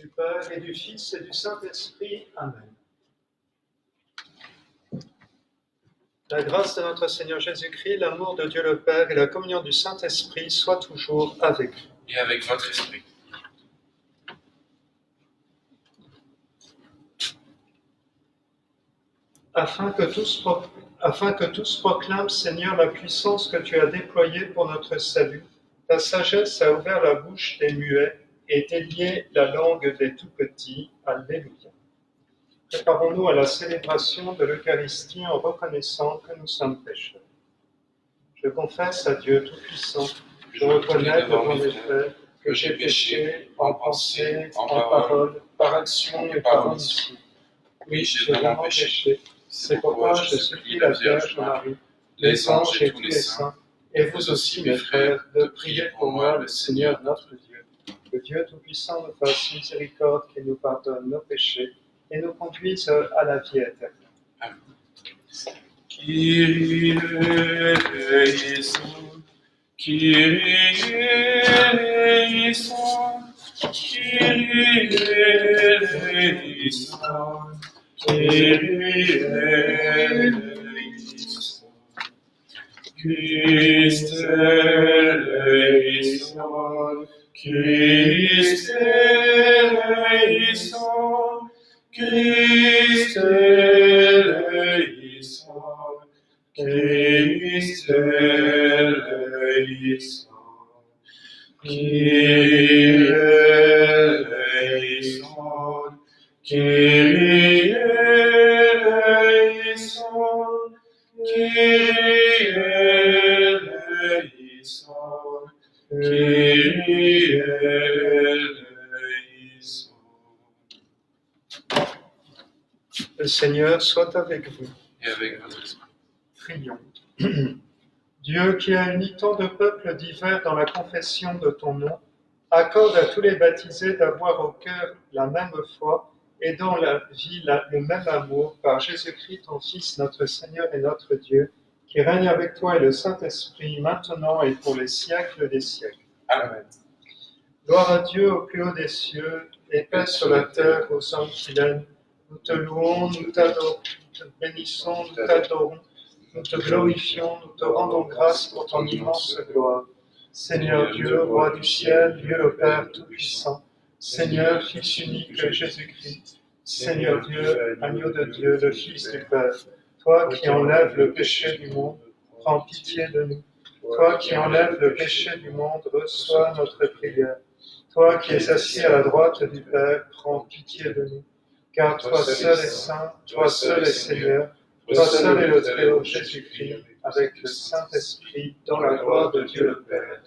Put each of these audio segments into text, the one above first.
du Père et du Fils et du Saint-Esprit. Amen. La grâce de notre Seigneur Jésus-Christ, l'amour de Dieu le Père et la communion du Saint-Esprit soient toujours avec vous. Et avec votre esprit. Afin que tous proclament, Seigneur, la puissance que tu as déployée pour notre salut, ta sagesse a ouvert la bouche des muets et délié la langue des tout-petits. Alléluia. Préparons-nous à la célébration de l'Eucharistie en reconnaissant que nous sommes pécheurs. Je confesse à Dieu Tout-Puissant, je reconnais devant mes frères que j'ai péché en pensée, en parole, par action et par omission. Oui, j'ai vraiment péché. C'est pourquoi je supplie la Vierge Marie, les anges et tous les saints, et vous aussi, mes frères, de prier pour moi, le Seigneur notre Dieu. Que Dieu Tout-Puissant nous fasse miséricorde, qu'il nous pardonne nos péchés et nous conduise à la vie éternelle. Amen. Kyrie eleison, Kyrie eleison, Kyrie eleison, Kyrie eleison. Christ eleison, Christ eleison, Christ eleison, Christ eleison, Kyrie eleison, Kyrie eleison, Kyrie eleison, Kyrie eleison. Le Seigneur soit avec vous. Et avec votre esprit. Prions. Dieu qui a uni tant de peuples divers dans la confession de ton nom, accorde à tous les baptisés d'avoir au cœur la même foi et dans la vie le même amour par Jésus-Christ, ton Fils, notre Seigneur et notre Dieu, qui règne avec toi et le Saint-Esprit, maintenant et pour les siècles des siècles. Amen. Gloire à Dieu au plus haut des cieux, et paix sur la terre aux hommes qui l'aiment. Nous te louons, nous t'adorons, nous te bénissons, nous t'adorons, nous te glorifions, nous te rendons grâce pour ton immense gloire. Seigneur Dieu, Roi du ciel, Dieu le Père Tout-Puissant, Seigneur, Fils unique Jésus-Christ, Seigneur Dieu, Agneau de Dieu, le Fils du Père, toi qui enlèves le péché du monde, prends pitié de nous. Toi qui enlèves le péché du monde, reçois notre prière. Toi qui es assis à la droite du Père, prends pitié de nous. Car toi seul est saint, toi seul est Seigneur, toi seul est le Très-Haut Jésus-Christ, avec le Saint-Esprit, dans la gloire de Dieu le Père.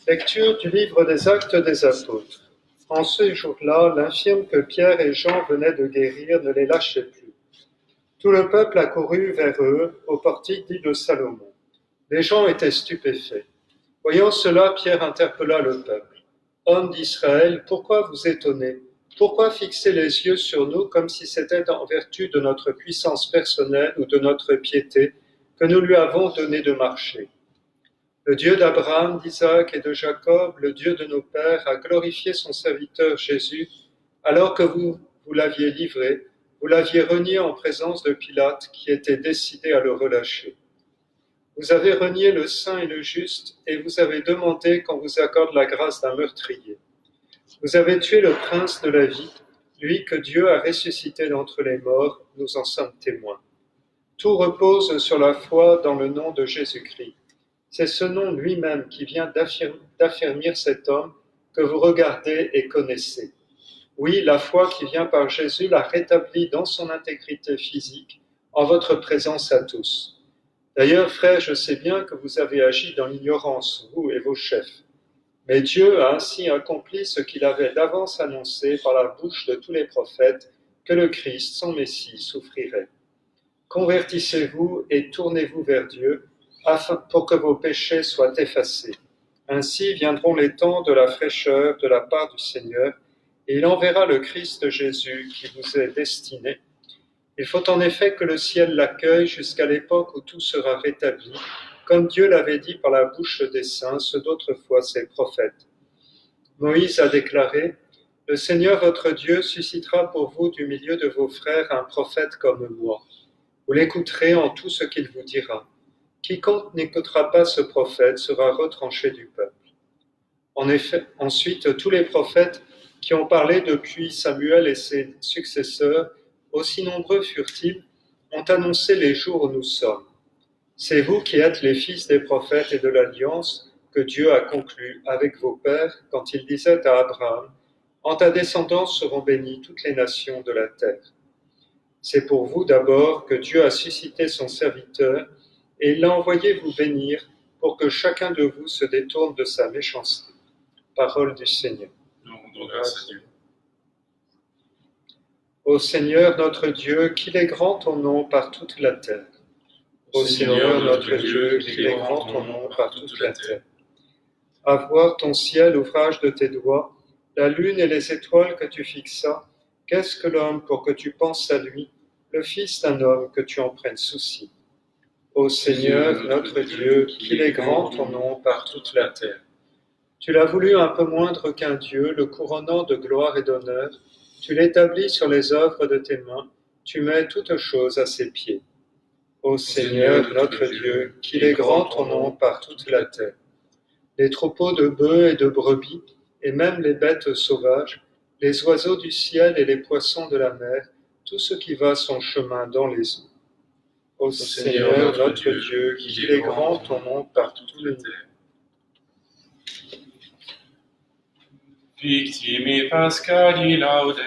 Lecture du livre des Actes des Apôtres. En ce jour-là, l'infirme que Pierre et Jean venaient de guérir ne les lâchait plus. Tout le peuple accourut vers eux, au portique dit de Salomon. Les gens étaient stupéfaits. Voyant cela, Pierre interpella le peuple. « Hommes d'Israël, pourquoi vous étonnez ? Pourquoi fixer les yeux sur nous comme si c'était en vertu de notre puissance personnelle ou de notre piété que nous lui avons donné de marcher ? Le Dieu d'Abraham, d'Isaac et de Jacob, le Dieu de nos pères, a glorifié son serviteur Jésus, alors que vous l'aviez livré, vous l'aviez renié en présence de Pilate, qui était décidé à le relâcher. Vous avez renié le saint et le juste, et vous avez demandé qu'on vous accorde la grâce d'un meurtrier. Vous avez tué le prince de la vie, lui que Dieu a ressuscité d'entre les morts, nous en sommes témoins. Tout repose sur la foi dans le nom de Jésus-Christ. C'est ce nom lui-même qui vient d'affermir cet homme que vous regardez et connaissez. Oui, la foi qui vient par Jésus l'a rétabli dans son intégrité physique, en votre présence à tous. D'ailleurs, frères, je sais bien que vous avez agi dans l'ignorance, vous et vos chefs. Mais Dieu a ainsi accompli ce qu'il avait d'avance annoncé par la bouche de tous les prophètes, que le Christ, son Messie, souffrirait. Convertissez-vous et tournez-vous vers Dieu, pour que vos péchés soient effacés. Ainsi viendront les temps de la fraîcheur de la part du Seigneur, et il enverra le Christ Jésus qui vous est destiné. Il faut en effet que le ciel l'accueille jusqu'à l'époque où tout sera rétabli, comme Dieu l'avait dit par la bouche des saints, ceux d'autrefois ses prophètes. Moïse a déclaré, « Le Seigneur votre Dieu suscitera pour vous du milieu de vos frères un prophète comme moi. Vous l'écouterez en tout ce qu'il vous dira. Quiconque n'écoutera pas ce prophète sera retranché du peuple. » En effet, ensuite, tous les prophètes qui ont parlé depuis Samuel et ses successeurs, aussi nombreux furent-ils, ont annoncé les jours où nous sommes. C'est vous qui êtes les fils des prophètes et de l'alliance que Dieu a conclue avec vos pères quand il disait à Abraham, « En ta descendance seront bénies toutes les nations de la terre. » C'est pour vous d'abord que Dieu a suscité son serviteur et il l'a envoyé vous bénir pour que chacun de vous se détourne de sa méchanceté. Parole du Seigneur. Nous rendons grâce à Dieu. Ô Seigneur notre Dieu, qu'il est grand ton nom par toute la terre. Ô Seigneur notre Dieu, qu'il est grand ton nom par toute la terre. À voir ton ciel, ouvrage de tes doigts, la lune et les étoiles que tu fixas, qu'est-ce que l'homme pour que tu penses à lui, le fils d'un homme que tu en prennes souci. Ô Seigneur notre Dieu, qu'il est grand ton nom par toute la terre. Tu l'as voulu un peu moindre qu'un Dieu, le couronnant de gloire et d'honneur. Tu l'établis sur les œuvres de tes mains, tu mets toutes choses à ses pieds. Ô Seigneur notre Dieu, qu'il est grand ton nom par toute la terre. Les troupeaux de bœufs et de brebis, et même les bêtes sauvages, les oiseaux du ciel et les poissons de la mer, tout ce qui va son chemin dans les eaux. Ô Seigneur notre Dieu, qu'il est grand ton nom par toute la terre. Victime Pascali laudes,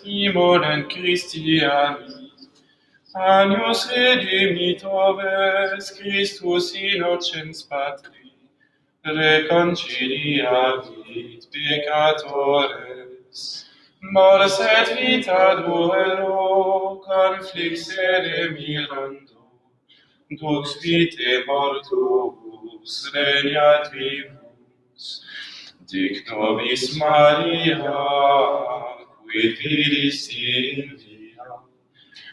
imolent Christi amis. Agnus redempitoris, Christus innocens patri, reconciliavit peccatores. Mors et vita duello, conflixere mirando, dux vitae mortuus regnat vivus. Dic nobis Maria, quid vidis in via,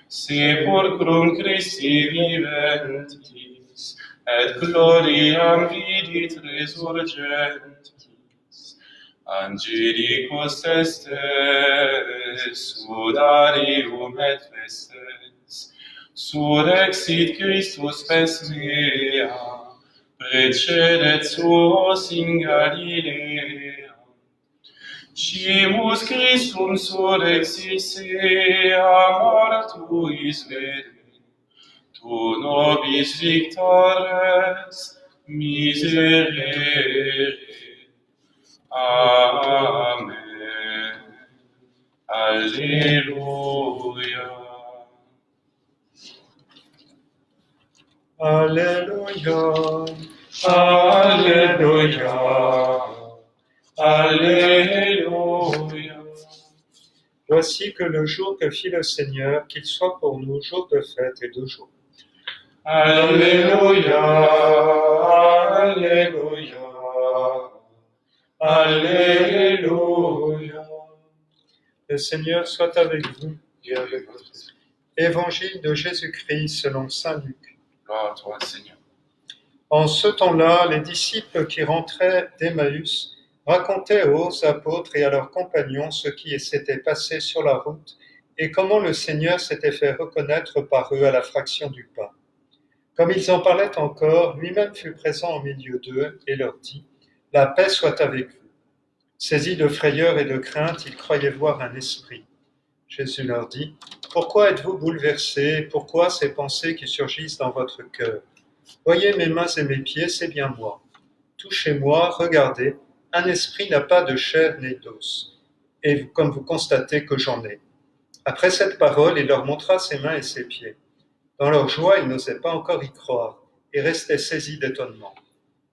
sepulchrum Christi viventis, et gloriam vidit resurgentis. Angelicus estes, sudarium et festes, surrexit Christus pes mea, precedet suos in Galilea. Cimus Christum surrexis ea mortuis vede, tu nobis victores miserere. Amen. Alleluia. Alléluia, Alléluia, Alléluia. Voici que le jour que fit le Seigneur, qu'il soit pour nous jour de fête et de jour. Alléluia, Alléluia, Alléluia. Le Seigneur soit avec vous et avec votre esprit. Évangile de Jésus-Christ selon saint Luc. Gloire à toi, Seigneur. En ce temps-là, les disciples qui rentraient d'Emmaüs racontaient aux apôtres et à leurs compagnons ce qui s'était passé sur la route et comment le Seigneur s'était fait reconnaître par eux à la fraction du pain. Comme ils en parlaient encore, lui-même fut présent au milieu d'eux et leur dit « La paix soit avec vous ». Saisis de frayeur et de crainte, ils croyaient voir un esprit. Jésus leur dit « Pourquoi êtes-vous bouleversés? Pourquoi ces pensées qui surgissent dans votre cœur? Voyez mes mains et mes pieds, c'est bien moi. Touchez-moi, regardez, un esprit n'a pas de chair ni d'os. Et comme vous constatez que j'en ai. » Après cette parole, il leur montra ses mains et ses pieds. Dans leur joie, ils n'osaient pas encore y croire et restaient saisis d'étonnement.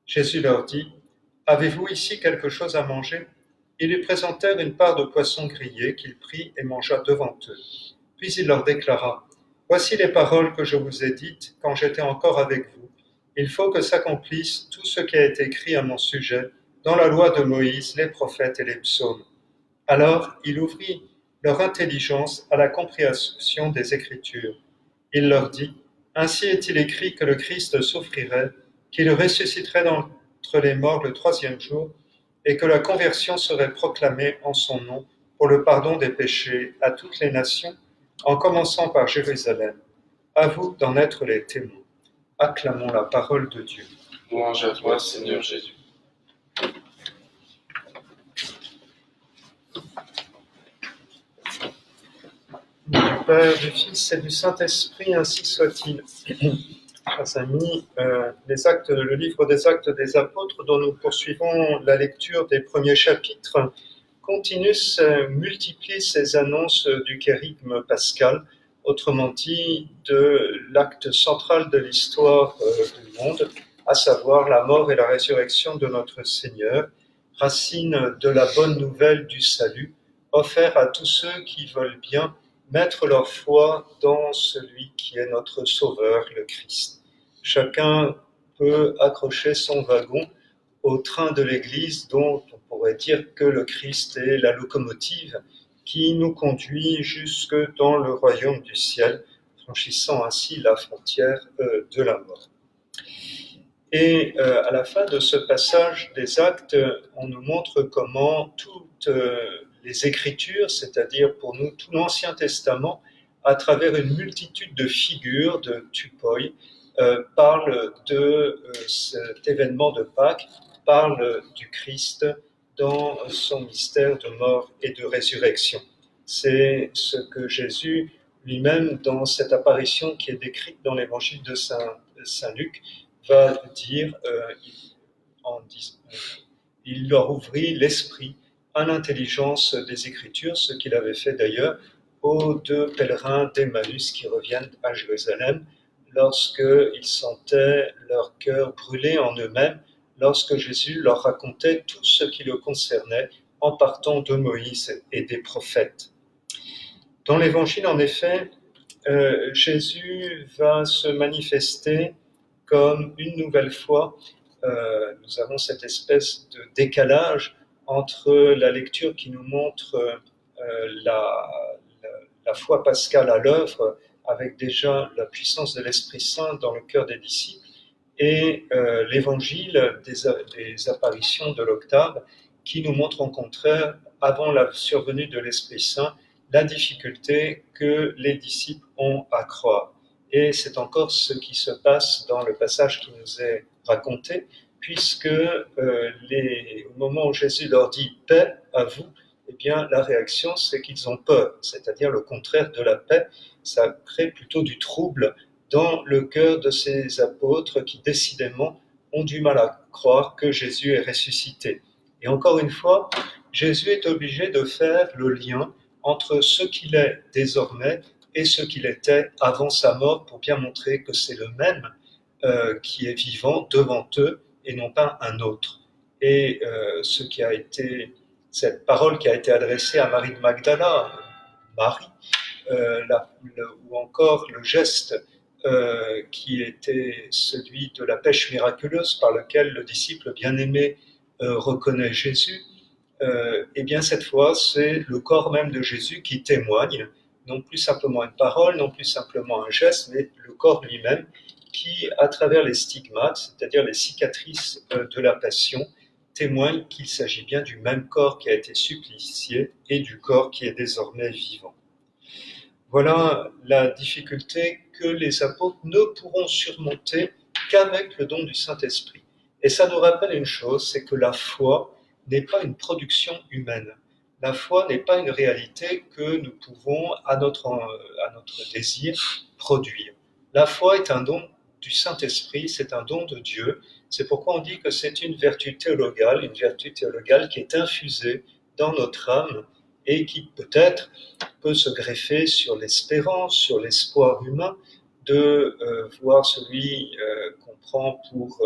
Jésus leur dit « Avez-vous ici quelque chose à manger ?» Ils lui présentèrent une part de poisson grillé qu'il prit et mangea devant eux. Puis il leur déclara « Voici les paroles que je vous ai dites quand j'étais encore avec vous. Il faut que s'accomplisse tout ce qui a été écrit à mon sujet dans la loi de Moïse, les prophètes et les psaumes. » Alors il ouvrit leur intelligence à la compréhension des Écritures. Il leur dit, ainsi est-il écrit que le Christ souffrirait, qu'il ressusciterait d'entre les morts le troisième jour, et que la conversion serait proclamée en son nom pour le pardon des péchés à toutes les nations, en commençant par Jérusalem. À vous d'en être les témoins. Acclamons la parole de Dieu. Louange à toi, Seigneur Jésus. Du Père, du Fils et du Saint-Esprit, ainsi soit-il. Chers amis, le livre des Actes des Apôtres, dont nous poursuivons la lecture des premiers chapitres, multiplie ces annonces du kérigme pascal, autrement dit de l'acte central de l'histoire du monde, à savoir la mort et la résurrection de notre Seigneur, racine de la bonne nouvelle du salut, offert à tous ceux qui veulent bien mettre leur foi dans celui qui est notre Sauveur, le Christ. Chacun peut accrocher son wagon au train de l'Église, dont on pourrait dire que le Christ est la locomotive qui nous conduit jusque dans le royaume du ciel, franchissant ainsi la frontière de la mort. Et à la fin de ce passage des Actes, on nous montre comment toutes les Écritures, c'est-à-dire pour nous tout l'Ancien Testament, à travers une multitude de figures, de tupoi, parle de cet événement de Pâques, parle du Christ dans son mystère de mort et de résurrection. C'est ce que Jésus lui-même, dans cette apparition qui est décrite dans l'évangile de Saint Luc, va dire, il leur ouvrit l'esprit à l'intelligence des Écritures, ce qu'il avait fait d'ailleurs aux deux pèlerins d'Emmaüs qui reviennent à Jérusalem, lorsqu'ils sentaient leur cœur brûler en eux-mêmes, lorsque Jésus leur racontait tout ce qui le concernait en partant de Moïse et des prophètes. Dans l'Évangile, en effet, Jésus va se manifester comme une nouvelle fois, nous avons cette espèce de décalage entre la lecture qui nous montre la foi pascale à l'œuvre, avec déjà la puissance de l'Esprit Saint dans le cœur des disciples, et l'évangile des apparitions de l'octave, qui nous montre au contraire, avant la survenue de l'Esprit Saint, la difficulté que les disciples ont à croire. Et c'est encore ce qui se passe dans le passage qui nous est raconté, puisque au moment où Jésus leur dit « paix à vous », eh bien la réaction c'est qu'ils ont peur, c'est-à-dire le contraire de la paix, ça crée plutôt du trouble dans le cœur de ces apôtres qui décidément ont du mal à croire que Jésus est ressuscité. Et encore une fois, Jésus est obligé de faire le lien entre ce qu'il est désormais et ce qu'il était avant sa mort, pour bien montrer que c'est le même qui est vivant devant eux et non pas un autre. Et cette parole qui a été adressée à Marie de Magdala, Marie, ou encore le geste qui était celui de la pêche miraculeuse par lequel le disciple bien-aimé reconnaît Jésus, et bien cette fois, c'est le corps même de Jésus qui témoigne, non plus simplement une parole, non plus simplement un geste, mais le corps lui-même qui, à travers les stigmates, c'est-à-dire les cicatrices de la passion, témoigne qu'il s'agit bien du même corps qui a été supplicié et du corps qui est désormais vivant. Voilà la difficulté que les apôtres ne pourront surmonter qu'avec le don du Saint-Esprit. Et ça nous rappelle une chose, c'est que la foi n'est pas une production humaine. La foi n'est pas une réalité que nous pouvons, à notre désir, produire. La foi est un don du Saint-Esprit, c'est un don de Dieu. C'est pourquoi on dit que c'est une vertu théologale qui est infusée dans notre âme et qui peut-être peut se greffer sur l'espérance, sur l'espoir humain de voir celui qu'on prend pour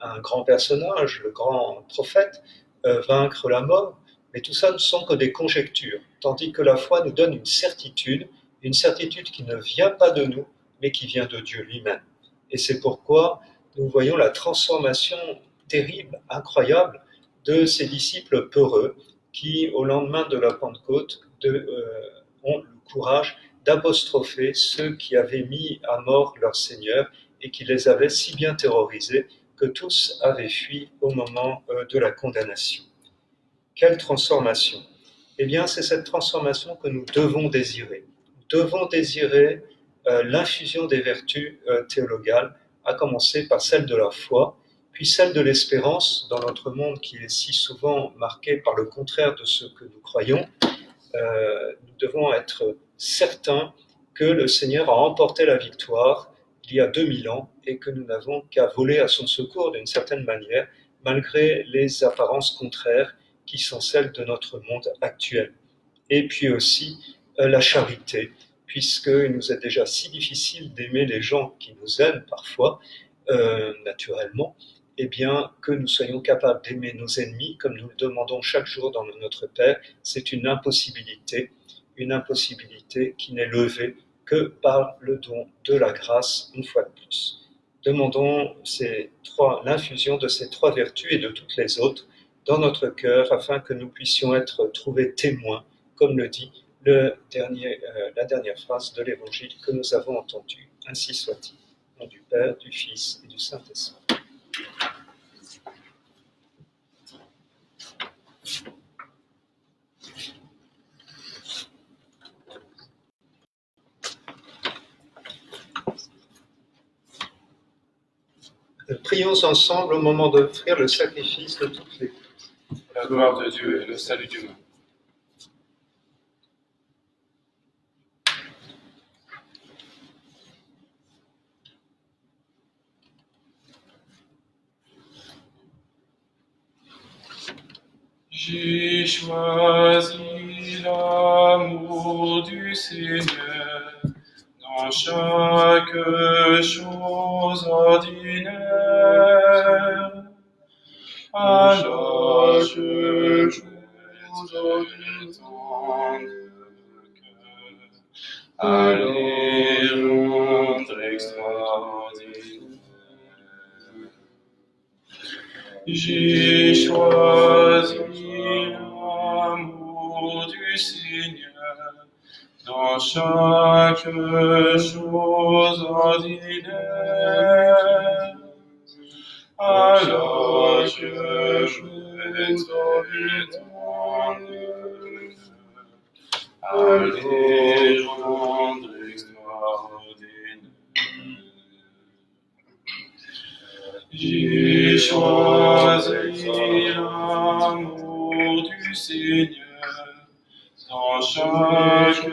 un grand personnage, le grand prophète, vaincre la mort. Mais tout ça ne sont que des conjectures, tandis que la foi nous donne une certitude qui ne vient pas de nous, mais qui vient de Dieu lui-même. Et c'est pourquoi nous voyons la transformation terrible, incroyable, de ces disciples peureux qui, au lendemain de la Pentecôte, ont le courage d'apostropher ceux qui avaient mis à mort leur Seigneur et qui les avaient si bien terrorisés que tous avaient fui au moment de la condamnation. Quelle transformation! Eh bien, c'est cette transformation que nous devons désirer. Nous devons désirer l'infusion des vertus théologales, à commencer par celle de la foi, puis celle de l'espérance dans notre monde qui est si souvent marqué par le contraire de ce que nous croyons. Nous devons être certains que le Seigneur a emporté la victoire il y a 2000 ans et que nous n'avons qu'à voler à son secours d'une certaine manière, malgré les apparences contraires qui sont celles de notre monde actuel. Et puis aussi la charité, puisqu'il nous est déjà si difficile d'aimer les gens qui nous aiment parfois, naturellement, eh bien, que nous soyons capables d'aimer nos ennemis, comme nous le demandons chaque jour dans notre Père, c'est une impossibilité qui n'est levée que par le don de la grâce, une fois de plus. Demandons l'infusion de ces trois vertus et de toutes les autres dans notre cœur, afin que nous puissions être trouvés témoins, comme le dit la dernière phrase de l'Évangile que nous avons entendu. Ainsi soit-il. Au nom du Père, du Fils et du Saint-Esprit. Prions ensemble au moment d'offrir le sacrifice de toutes les vies. La gloire de Dieu et le salut du monde. J'ai choisi l'amour du Seigneur dans chaque chose ordinaire. Alors je vous dans le cœur à les rendre extraordinaires. J'ai choisi l'amour du Seigneur dans chaque chose ordinaire. Alors je vais tomber dans le cœur à les rendre extraordinaires. J'ai choisi l'amour du Seigneur dans chaque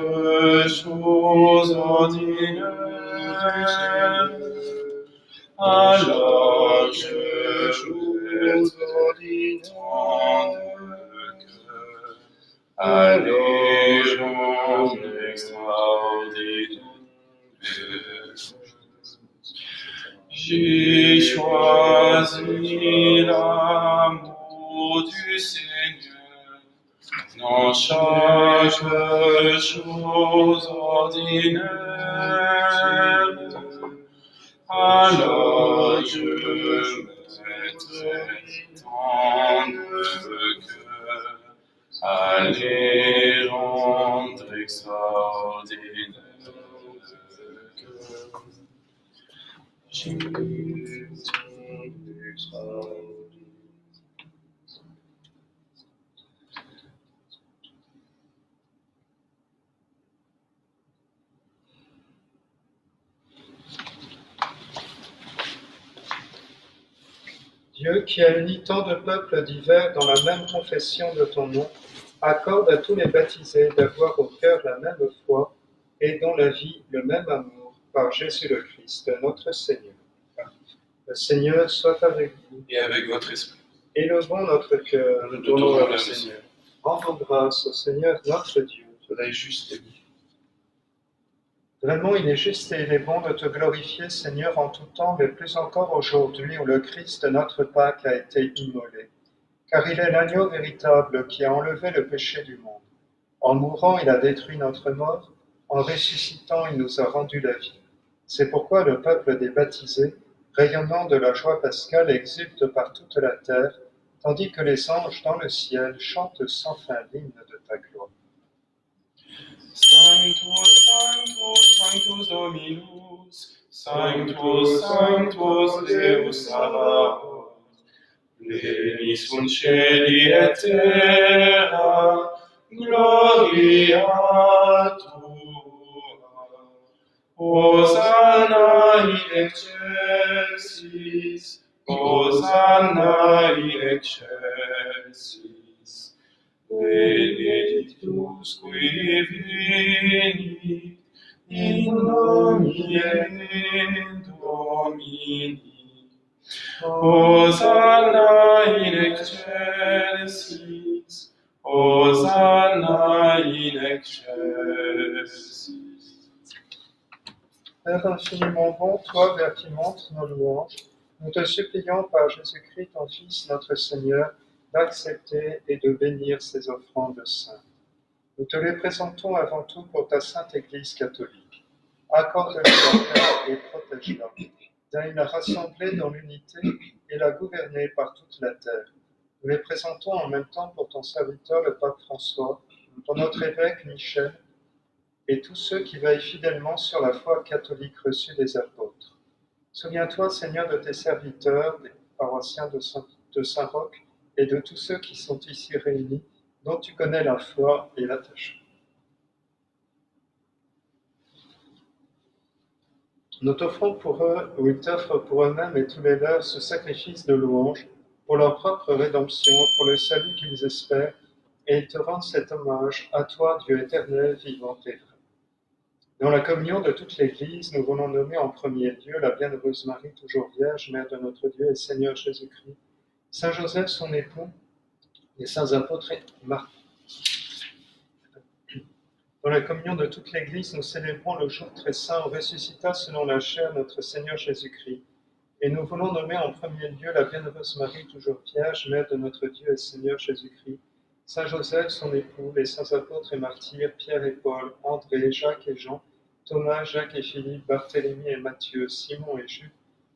chose ordinaire. Alors je vais dans le cœur à les rendre extraordinaires. J'ai choisi l'amour du Seigneur dans chaque chose ordinaire. Alors je mettrai dans le cœur à les rendre extraordinaires. Dieu, qui a uni tant de peuples divers dans la même confession de ton nom, accorde à tous les baptisés d'avoir au cœur la même foi et dans la vie le même amour par Jésus le Christ, notre Seigneur. Le Seigneur soit avec vous. Et avec votre esprit. Élevons notre cœur, Nous tournons vers le Seigneur. Rendons grâce au Seigneur notre Dieu. Cela est juste et bon. Vraiment, il est juste et il est bon de te glorifier, Seigneur, en tout temps, mais plus encore aujourd'hui où le Christ, notre Pâque, a été immolé. Car il est l'agneau véritable qui a enlevé le péché du monde. En mourant, il a détruit notre mort. En ressuscitant, il nous a rendu la vie. C'est pourquoi le peuple des baptisés, rayonnant de la joie pascale, exulte par toute la terre, tandis que les anges dans le ciel chantent sans fin l'hymne de ta gloire. Sanctus, Sanctus, Sanctus Dominus, Sanctus, Sanctus Deus Sabaoth, Plenius sunt celi et terra, gloria tua. Hosanna in excelsis, Hosanna in excelsis. Benedictus qui venit in nomine Domini. Hosanna in excelsis, Hosanna in excelsis. Père infiniment bon, toi vers qui montent nos louanges, nous te supplions par Jésus-Christ, ton Fils, notre Seigneur, d'accepter et de bénir ces offrandes saintes. Nous te les présentons avant tout pour ta sainte Église catholique. Accorde-lui la paix et protège-la. Donne la rassembler dans l'unité et la gouverner par toute la terre. Nous les présentons en même temps pour ton serviteur, le pape François, pour notre évêque Michel, et tous ceux qui veillent fidèlement sur la foi catholique reçue des apôtres. Souviens-toi, Seigneur, de tes serviteurs, des paroissiens de Saint-Roch, et de tous ceux qui sont ici réunis, dont tu connais la foi et l'attachement. Nous t'offrons pour eux, ou ils t'offrent pour eux-mêmes et tous les leurs, ce sacrifice de louange, pour leur propre rédemption, pour le salut qu'ils espèrent, et ils te rendent cet hommage, à toi, Dieu éternel, vivant et vrai. Dans la communion de toute l'Église, nous voulons nommer en premier lieu la bienheureuse Marie, toujours vierge, Mère de notre Dieu et Seigneur Jésus-Christ, Saint Joseph, son époux, les saints apôtres et martyrs. Dans la communion de toute l'Église, nous célébrons le jour très saint où ressuscita selon la chair notre Seigneur Jésus-Christ. Et nous voulons nommer en premier lieu la bienheureuse Marie, toujours vierge, Mère de notre Dieu et Seigneur Jésus-Christ, Saint Joseph, son époux, les saints apôtres et martyrs, Pierre et Paul, André, Jacques et Jean, Thomas, Jacques et Philippe, Barthélemy et Matthieu, Simon et Jules,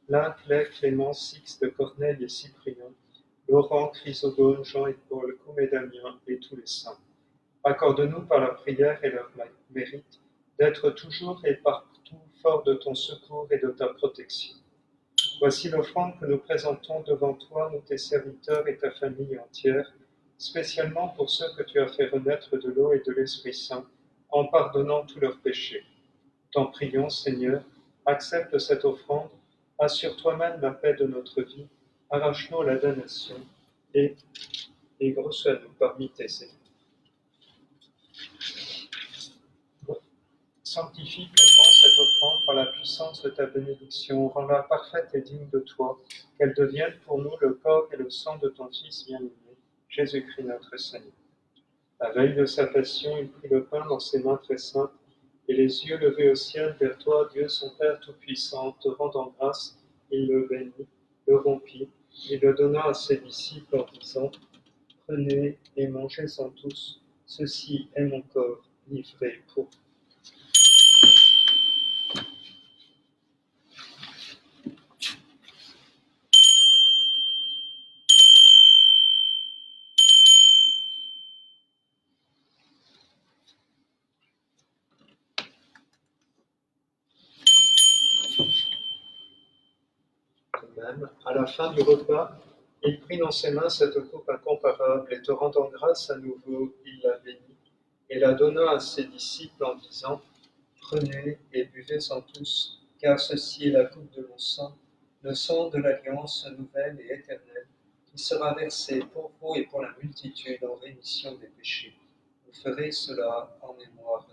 Lin, Claire, Clément, Sixte, Corneille et Cyprien, Laurent, Chrysogone, Jean et Paul, Côme et Damien et tous les saints. Accorde-nous par la prière et leur mérite d'être toujours et partout forts de ton secours et de ta protection. Voici l'offrande que nous présentons devant toi, nous tes serviteurs et ta famille entière, spécialement pour ceux que tu as fait renaître de l'eau et de l'Esprit Saint, en pardonnant tous leurs péchés. T'en prions, Seigneur, accepte cette offrande, assure toi-même la paix de notre vie, arrache-nous la damnation et reçois-nous parmi tes élus. Sanctifie pleinement cette offrande par la puissance de ta bénédiction, rends-la parfaite et digne de toi, qu'elle devienne pour nous le corps et le sang de ton Fils bien-aimé, Jésus-Christ notre Seigneur. La veille de sa passion, il prit le pain dans ses mains très saintes, et les yeux levés au ciel vers toi, Dieu son Père Tout-Puissant, te rendant grâce, il le bénit, le rompit, et le donna à ses disciples en disant : « Prenez et mangez-en tous, ceci est mon corps livré pour vous. » De même, à la fin du repas, il prit dans ses mains cette coupe incomparable et te rendant grâce à nouveau, il la bénit et la donna à ses disciples en disant : « Prenez et buvez-en tous, car ceci est la coupe de mon sang, le sang de l'alliance nouvelle et éternelle, qui sera versé pour vous et pour la multitude en rémission des péchés. Vous ferez cela en mémoire de moi. »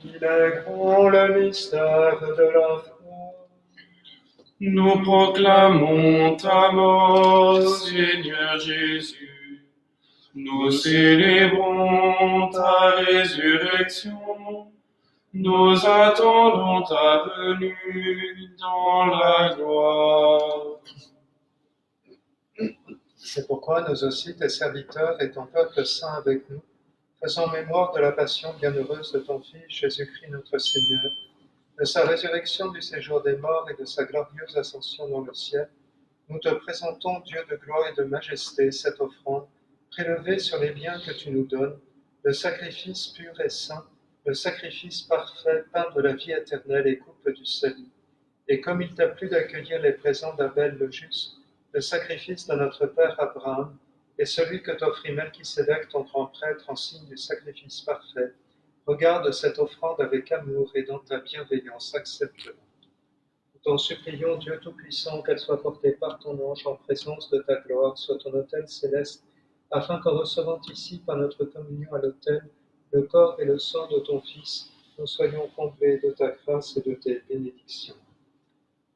Il est grand le mystère de la foi. Nous proclamons ta mort, Seigneur Jésus. Nous célébrons ta résurrection. Nous attendons ta venue dans la gloire. C'est pourquoi nous aussi, tes serviteurs et ton peuple saint avec nous, faisons mémoire de la passion bienheureuse de ton Fils Jésus-Christ notre Seigneur, de sa résurrection du séjour des morts et de sa glorieuse ascension dans le ciel. Nous te présentons, Dieu de gloire et de majesté, cette offrande, prélevée sur les biens que tu nous donnes, le sacrifice pur et saint, le sacrifice parfait, pain de la vie éternelle et coupe du salut. Et comme il t'a plu d'accueillir les présents d'Abel le juste, le sacrifice de notre père Abraham, et celui que t'offrit Melchisédek, ton grand prêtre, en signe du sacrifice parfait, regarde cette offrande avec amour et dans ta bienveillance accepte-la. Nous t'en supplions, Dieu Tout-Puissant, qu'elle soit portée par ton ange en présence de ta gloire sur ton autel céleste, afin qu'en recevant ici par notre communion à l'autel le corps et le sang de ton Fils, nous soyons comblés de ta grâce et de tes bénédictions.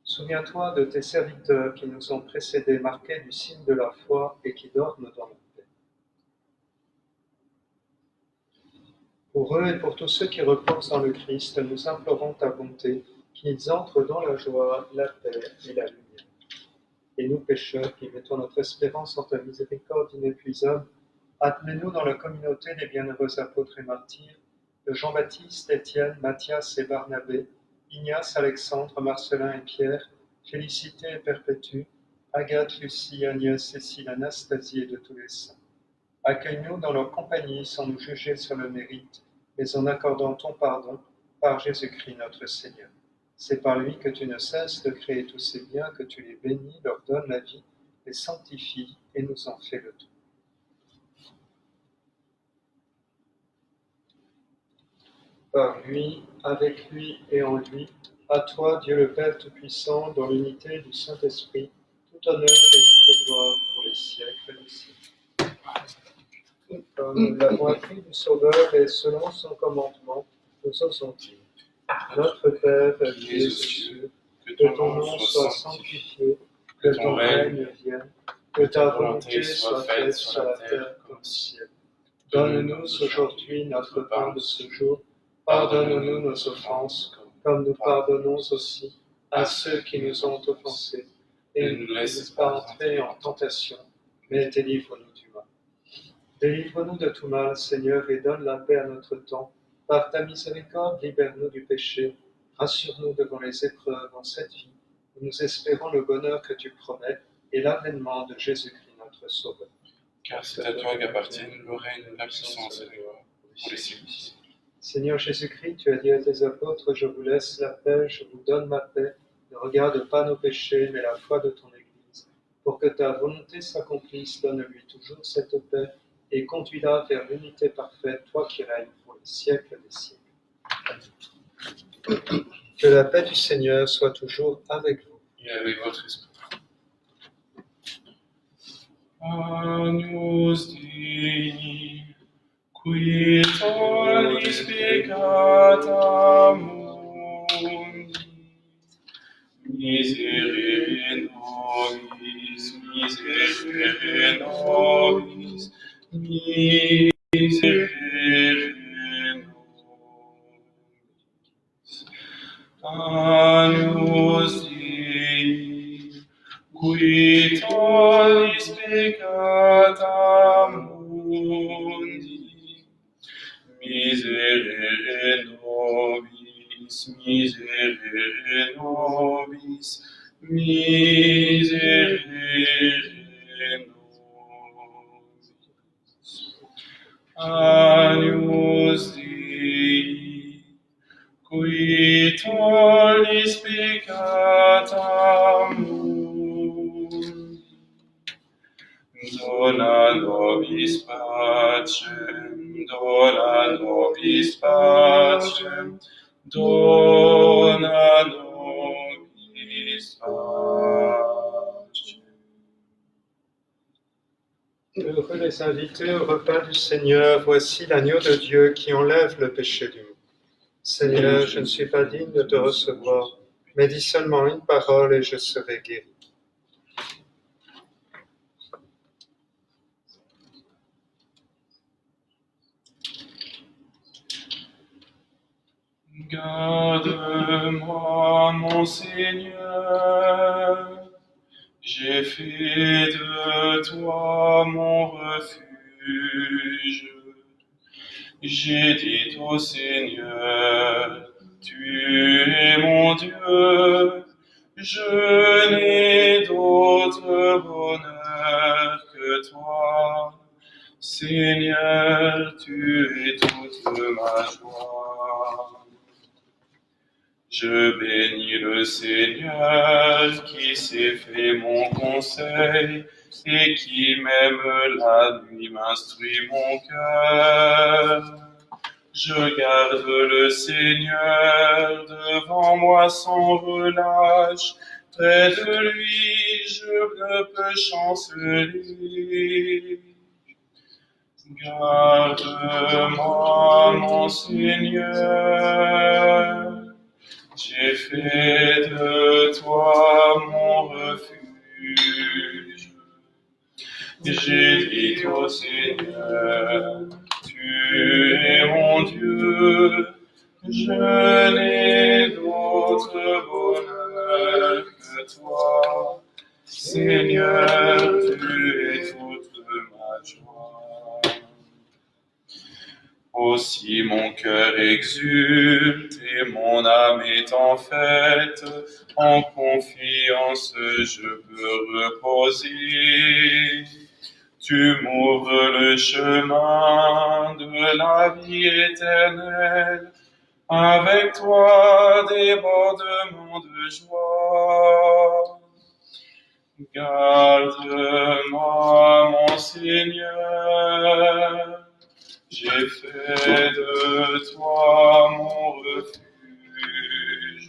Souviens-toi de tes serviteurs qui nous ont précédés, marqués du signe de la foi et qui dorment dans la paix. Pour eux et pour tous ceux qui reposent dans le Christ, nous implorons ta bonté, qu'ils entrent dans la joie, la paix et la lumière. Et nous, pécheurs, qui mettons notre espérance en ta miséricorde inépuisable, admets-nous dans la communauté des bienheureux apôtres et martyrs, de Jean-Baptiste, Étienne, Matthias et Barnabé, Ignace, Alexandre, Marcelin et Pierre, Félicité et Perpétue, Agathe, Lucie, Agnès, Cécile, Anastasie et de tous les saints. Accueille-nous dans leur compagnie sans nous juger sur le mérite, mais en accordant ton pardon par Jésus-Christ notre Seigneur. C'est par lui que tu ne cesses de créer tous ces biens, que tu les bénis, leur donnes la vie, les sanctifies et nous en fais le don. Par lui, avec lui et en lui, à toi, Dieu le Père Tout-Puissant, dans l'unité du Saint-Esprit, tout honneur et toute gloire pour les siècles des siècles. Comme nous l'avons appris du Sauveur et selon son commandement, nous osons dire, notre Père qui es aux cieux, que ton nom soit sanctifié, que ton règne vienne, que ta volonté soit faite sur la terre comme au ciel. Donne-nous aujourd'hui notre pain de ce jour. Pardonne-nous nos offenses, comme nous pardonnons aussi à ceux qui nous ont offensés. Et ne nous laisse pas entrer en tentation, mais délivre-nous du mal. Délivre-nous de tout mal, Seigneur, et donne la paix à notre temps. Par ta miséricorde, libère-nous du péché. Rassure-nous devant les épreuves en cette vie, où nous espérons le bonheur que tu promets et l'avènement de Jésus-Christ notre Sauveur. Car c'est à toi qu'appartiennent le règne, la puissance et la gloire pour les siècles. Seigneur Jésus-Christ, tu as dit à tes apôtres, je vous laisse la paix, je vous donne ma paix. Ne regarde pas nos péchés, mais la foi de ton Église. Pour que ta volonté s'accomplisse, donne-lui toujours cette paix et conduis-la vers l'unité parfaite, toi qui règnes pour les siècles des siècles. Amen. Que la paix du Seigneur soit toujours avec vous. Et avec votre esprit. Agnus Dei, qui tollis peccata mundi, miserere nobis, miserere nobis, miserere nobis. Agnus Dei, qui tollis peccata mundi, miserere nobis, miserere nobis, miserere nobis. Agnus Dei, qui tollis peccata mundi, dona nobis pacem, dona nobis pacem, dona nobis pacem. Heureux les invités au repas du Seigneur, voici l'agneau de Dieu qui enlève le péché du monde. Seigneur, je ne suis pas digne de te recevoir, mais dis seulement une parole et je serai guéri. Garde-moi, mon Seigneur, J'ai fait de toi mon refuge. J'ai dit au Seigneur, tu es mon Dieu. Je n'ai d'autre bonheur que toi. Seigneur, tu es toute ma joie. Je bénis le Seigneur qui s'est fait mon conseil et qui même la nuit m'instruit mon cœur. Je garde le Seigneur devant moi sans relâche. Près de lui, je ne peux chanceler. Garde-moi, mon Seigneur. J'ai fait de toi mon refuge. J'ai dit au Seigneur, tu es mon Dieu. Je n'ai d'autre bonheur que toi. Seigneur, tu es toute ma joie. Aussi mon cœur exulte et mon âme est en fête. En confiance je peux reposer. Tu m'ouvres le chemin de la vie éternelle. Avec toi, débordement de joie. Garde-moi, mon Seigneur. J'ai fait de toi mon refuge.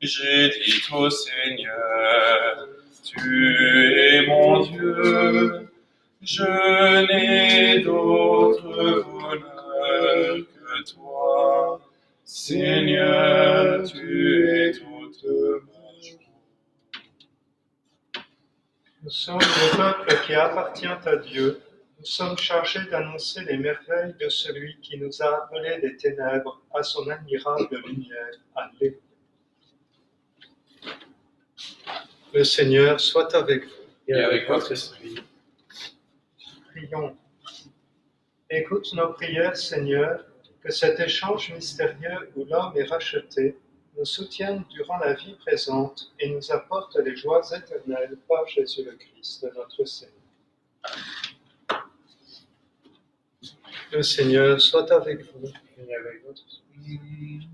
J'ai dit au Seigneur, tu es mon Dieu. Je n'ai d'autre bonheur que toi. Seigneur, tu es toute ma joie. Nous sommes le peuple qui appartient à Dieu. Nous sommes chargés d'annoncer les merveilles de celui qui nous a appelés des ténèbres à son admirable lumière. Alléluia. Le Seigneur soit avec vous. Et avec votre esprit. Prions. Écoute nos prières, Seigneur, que cet échange mystérieux où l'homme est racheté nous soutienne durant la vie présente et nous apporte les joies éternelles par Jésus le Christ, notre Seigneur. Le Seigneur soit avec vous et avec votre esprit.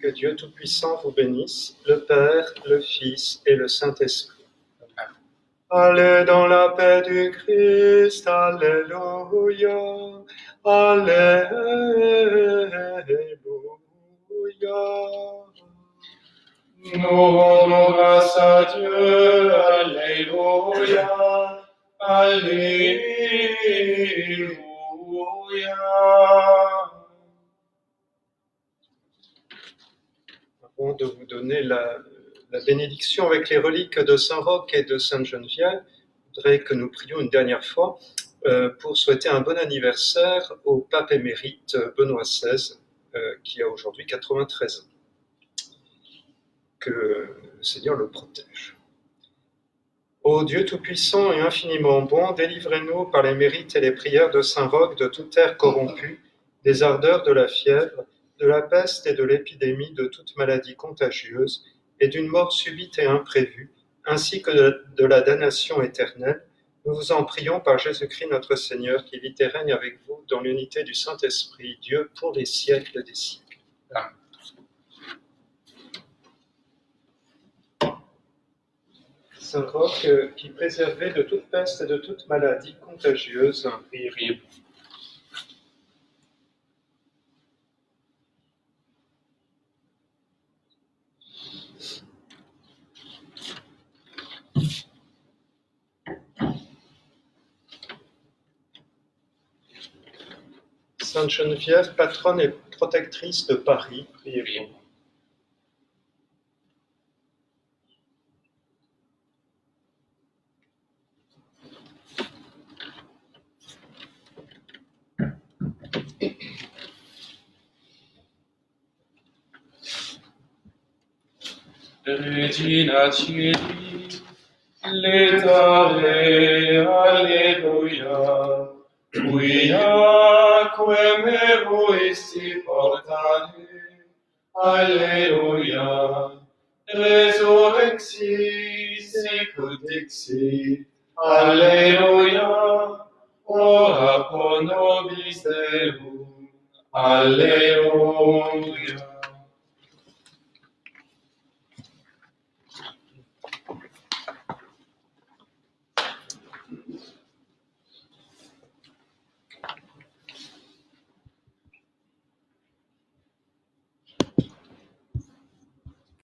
Que Dieu Tout-Puissant vous bénisse, le Père, le Fils et le Saint-Esprit. Allez dans la paix du Christ, Alléluia, Alléluia. Nous rendons grâce à Dieu, Alléluia, Alléluia. Avant de vous donner la bénédiction avec les reliques de Saint-Roch et de Sainte-Geneviève, je voudrais que nous prions une dernière fois pour souhaiter un bon anniversaire au pape émérite Benoît XVI, qui a aujourd'hui 93 ans. Que le Seigneur le protège. Ô Dieu Tout-Puissant et infiniment bon, délivrez-nous par les mérites et les prières de Saint Roch de toute terre corrompue, des ardeurs de la fièvre, de la peste et de l'épidémie, de toute maladie contagieuse, et d'une mort subite et imprévue, ainsi que de la damnation éternelle. Nous vous en prions par Jésus-Christ notre Seigneur, qui vit et règne avec vous dans l'unité du Saint-Esprit, Dieu pour les siècles des siècles. Amen. Saint Roch, qui préservait de toute peste et de toute maladie contagieuse, priez. Sainte Geneviève, patronne et protectrice de Paris, priez pour nous. Regina Caeli, Letare, alleluia, quia mero esti portare, alleluia, resurrexis sicut dixit, alleluia, ora pro nobis Deum, alleluia.